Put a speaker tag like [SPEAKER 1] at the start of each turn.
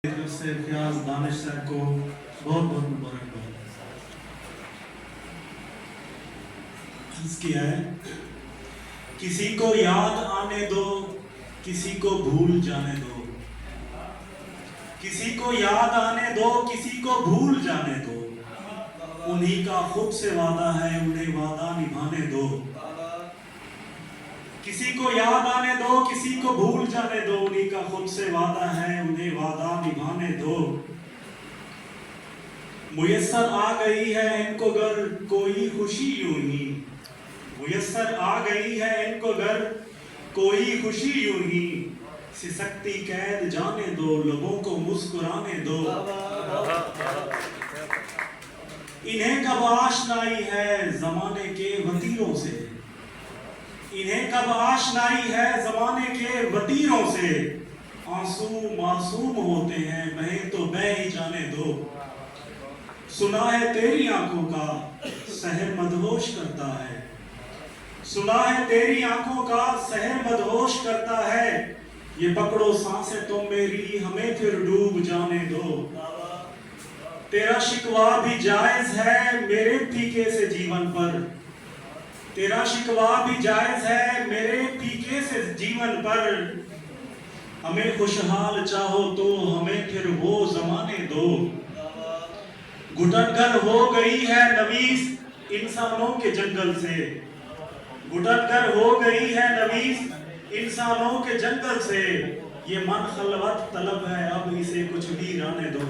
[SPEAKER 1] से फियाज दानिश सर को बहुत बहुत मुबारकबाद। किया है, किसी को याद आने दो, किसी को भूल जाने दो, किसी को याद आने दो, किसी को भूल जाने दो, उन्हीं का खुद से वादा है, उन्हें वादा निभाने दो। किसी को याद आने दो, किसी को भूल जाने दो, उन्हीं का खुद से वादा है, उन्हें वादा निभाने दो। मुयस्सर आ गई है इनको घर कोई खुशी यूं ही, मुयस्सर आ गई है इनको घर कोई खुशी यूं ही, सिसकती कैद जाने दो, लोगों को मुस्कुराने दो। इन्हें कब आशनाई है जमाने के वतीरों से, इन्हें कब आशनाई है जमाने के वतीरों से, आंसू मासूम होते हैं बहे तो बह ही जाने दो। सुना है तेरी आंखों का सहर मदहोश करता है, सुना है तेरी आंखों का सहर मदहोश करता है, ये पकड़ो सांसें तुम मेरी हमें फिर डूब जाने दो। तेरा शिकवा भी जायज है मेरे फीके से जीवन पर, तेरा शिकवा भी जायज है मेरे फीके से जीवन पर, हमें खुशहाल चाहो तो हमें फिर वो जमाने दो। घुटन कर हो गई है नवीस इंसानों के जंगल से, घुटन कर हो गई है नवीस इंसानों के जंगल से, ये मन खलवत तलब है अब इसे कुछ भी रहने दो।